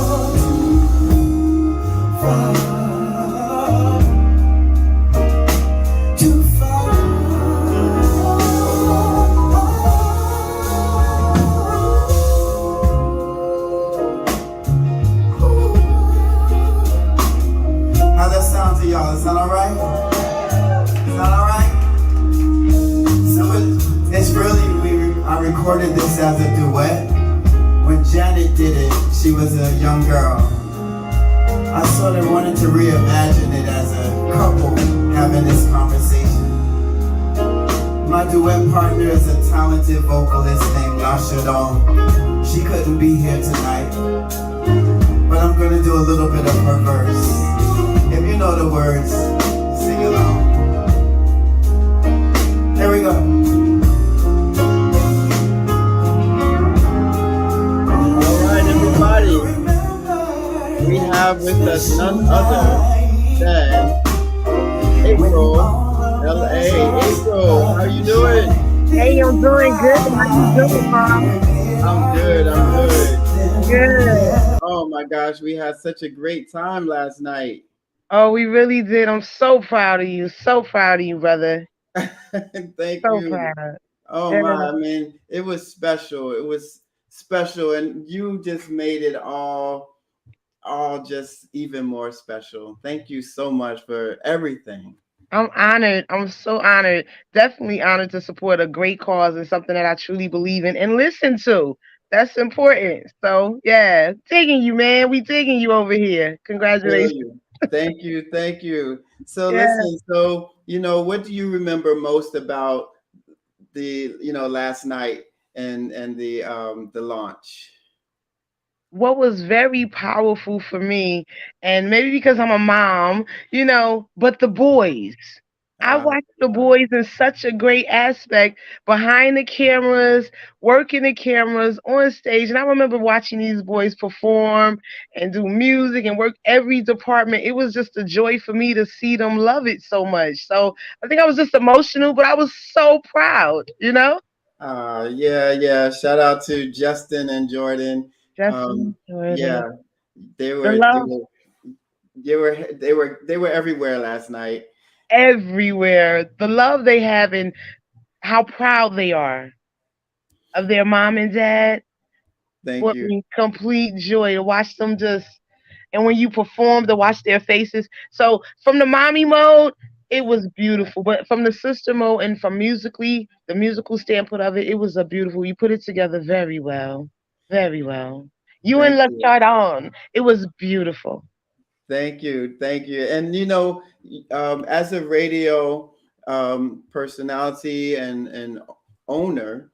too far. Y'all, is that all right? Is that all right? So it's really, I recorded this as a duet. When Janet did it, she was a young girl. I sort of wanted to reimagine it as a couple having this conversation. My duet partner is a talented vocalist named Lasha Dong. She couldn't be here tonight, but I'm gonna do a little bit of her verse. If you know the words, sing along. Here we go. All right, everybody. We have with us none other than April LA. April, how you doing? Hey, I'm doing good. How you doing, Mom? I'm good. I'm good. Good. Oh my gosh, we had such a great time last night. Oh, we really did. I'm so proud of you. So proud of you, brother. Thank So you. proud. Oh Yeah. my, I mean, it was special. It was special, and you just made it all just even more special. Thank you so much for everything. I'm honored. I'm so honored. Definitely honored to support a great cause and something that I truly believe in and listen to. That's important. So yeah, digging you, man. We digging you over here. Feel Congratulations. you. Thank you. Thank you. So Yeah. listen, so what do you remember most about the last night and the launch? What was very powerful for me, and maybe because I'm a mom, but the boys. I Uh, watched the boys in such a great aspect behind the cameras, working the cameras on stage. And I remember watching these boys perform and do music and work every department. It was just a joy for me to see them love it so much. So I think I was just emotional, but I was so proud. yeah, yeah. Shout out to Justin and Jordan. Justin, Yeah, Jordan, they the were they love were they were everywhere last night. everywhere, the love they have, and how proud they are of their mom and dad. Thank Brought you. me complete joy to watch them and when you perform, to watch their faces. So from the mommy mode, it was beautiful. But from the sister mode and from the musical standpoint of it, it was a beautiful. You put it together very well. Very well. You and Thank La you. Chardon, it was beautiful. Thank you. Thank you. And as a radio personality and owner,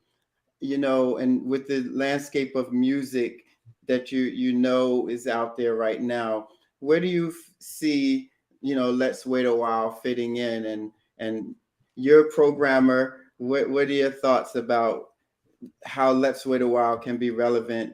and with the landscape of music that is out there right now, where do you see, Let's Wait a While fitting in, and your programmer, what are your thoughts about how Let's Wait a While can be relevant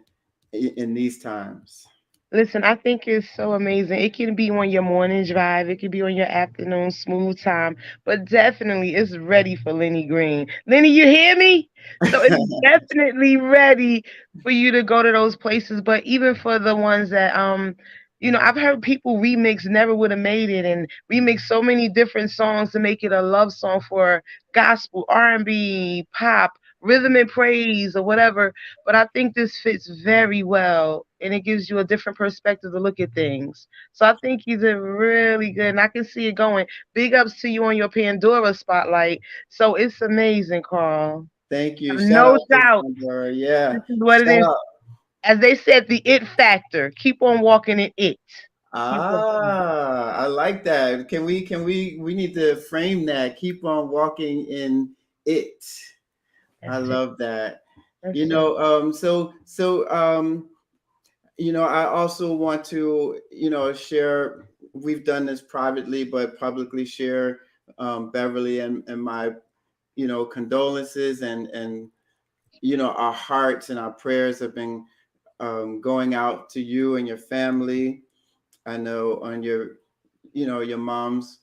in these times? Listen, I think it's so amazing. It can be on your morning drive, it can be on your afternoon smooth time, but definitely it's ready for Lenny Green. Lenny, you hear me? So it's definitely ready for you to go to those places. But even for the ones that I've heard people remix Never Would Have Made It and remix so many different songs to make it a love song for gospel, R&B, pop, rhythm and praise or whatever, but I think this fits very well and it gives you a different perspective to look at things. So I think you did really good and I can see it going. Big ups to you on your Pandora spotlight. So it's amazing, Carl. Thank you. Shout No out to doubt. Pandora. Yeah. This is what it Shout is. out. As they said, the it factor. Keep on walking in it. Keep on. I like that. We need to frame that. Keep on walking in it. I That's it. love that. That's it. I also want to, share, we've done this privately, but publicly share Beverly and my, condolences and our hearts and our prayers have been going out to you and your family. I know on your mom's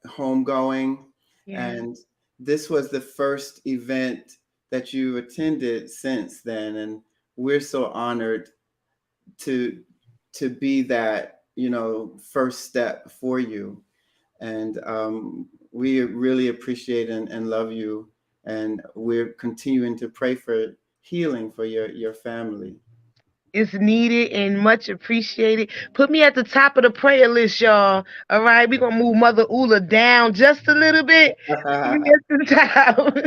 homegoing, Yeah. and this was the first event that you attended since then, and we're so honored to be that first step for you, and we really appreciate and love you, and we're continuing to pray for healing for your family. It's needed and much appreciated. Put me at the top of the prayer list, y'all. All right, we're gonna move Mother Ula down just a little bit. Put me at the top.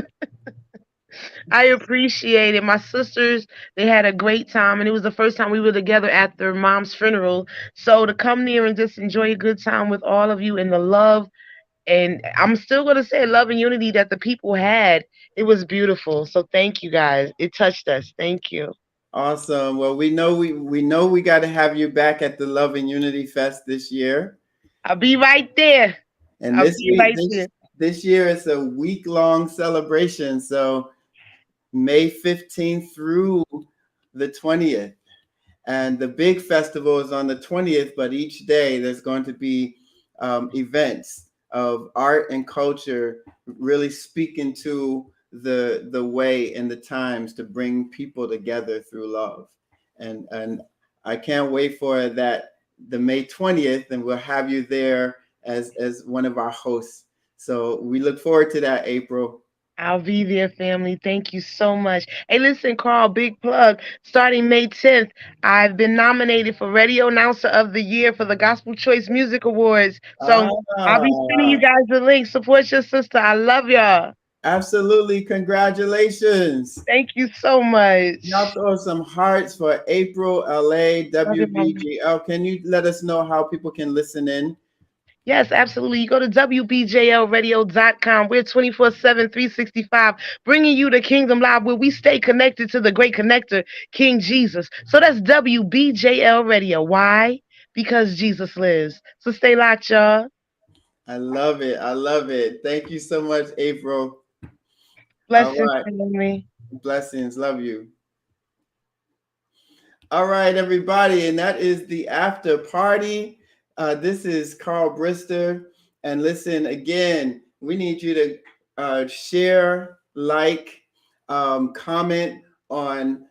I appreciate it. My sisters, they had a great time, and it was the first time we were together after mom's funeral. So to come there and just enjoy a good time with all of you and the love, and I'm still gonna say love and unity that the people had. It was beautiful. So thank you guys. It touched us. Thank you. Awesome. Well, we got to have you back at the Love and Unity Fest this year. I'll be right there. And I'll this be week, right there. this year is a week-long celebration. So May 15th through the 20th. And the big festival is on the 20th, but each day there's going to be events of art and culture really speaking to the way and the times to bring people together through love. And I can't wait for that, the May 20th, and we'll have you there as one of our hosts. So we look forward to that, April. I'll be there, family. Thank you so much. Hey, listen, Carl, big plug. Starting May 10th, I've been nominated for Radio Announcer of the Year for the Gospel Choice Music Awards. So I'll be sending you guys the link. Support your sister. I love y'all. Absolutely. Congratulations. Thank you so much. Y'all throw some hearts for April LA WBGL. Can you let us know how people can listen in? Yes, absolutely. You go to WBJLradio.com. We're 24/7, 365, bringing you the Kingdom Live where we stay connected to the great connector, King Jesus. So that's WBJL Radio. Why? Because Jesus lives. So stay locked, y'all. I love it. I love it. Thank you so much, April. Blessings, all right. family. Blessings. Love you. All right, everybody. And that is the after party. This is Carl Brister. And listen, again, we need you to share, like, comment on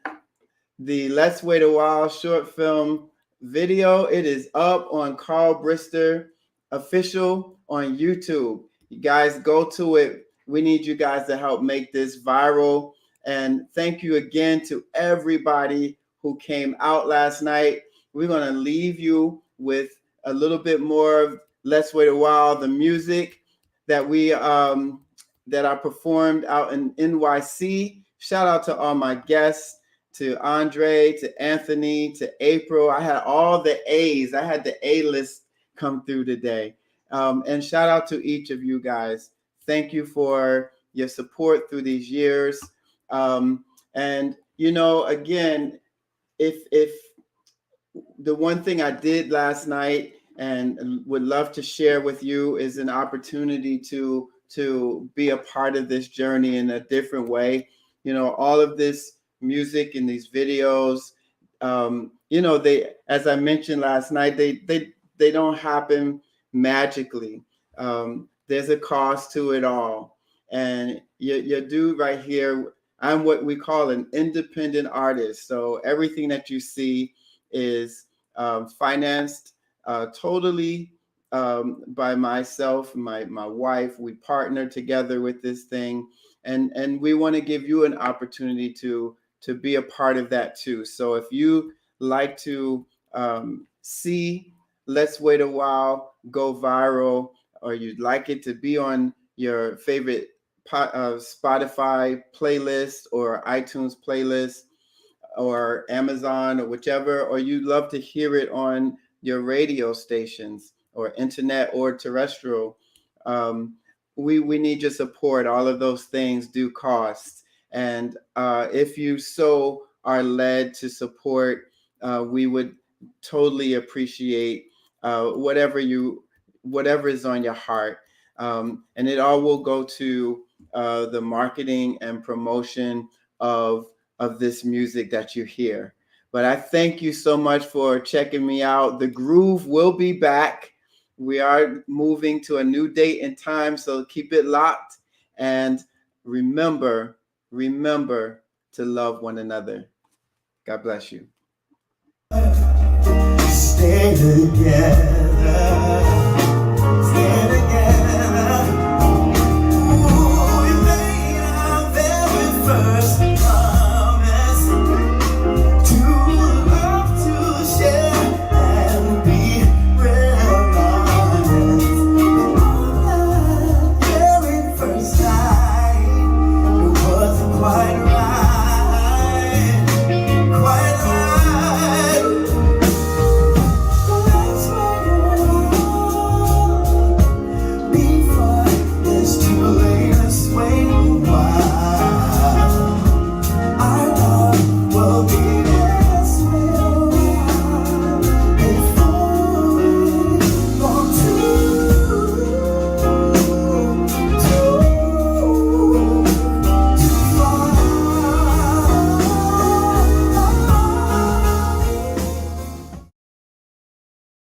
the Let's Wait a While short film video. It is up on Carl Brister Official on YouTube. You guys go to it. We need you guys to help make this viral. And thank you again to everybody who came out last night. We're going to leave you with a little bit more of Let's Wait a While, the music that we that I performed out in NYC. Shout out to all my guests, to Andre, to Anthony, to April. I had all the A's. I had the A list come through today. And shout out to each of you guys. Thank you for your support through these years. And, you know, again, if the one thing I did last night and would love to share with you is an opportunity to be a part of this journey in a different way. You know, all of this music and these videos, you know, they, as I mentioned last night, they don't happen magically. There's a cost to it all. And your dude right here, I'm what we call an independent artist. So everything that you see is financed totally by myself and my wife. We partner together with this thing, and we want to give you an opportunity to be a part of that too. So if you like to see Let's Wait a While go viral, or you'd like it to be on your favorite Spotify playlist or iTunes playlist or Amazon or whichever, or you'd love to hear it on your radio stations or internet or terrestrial, we need your support. All of those things do cost. And if you so are led to support, we would totally appreciate whatever is on your heart. And it all will go to the marketing and promotion of this music that you hear. But I thank you so much for checking me out. The Groove will be back. We are moving to a new date and time, so keep it locked. And remember to love one another. God bless you. Stay together.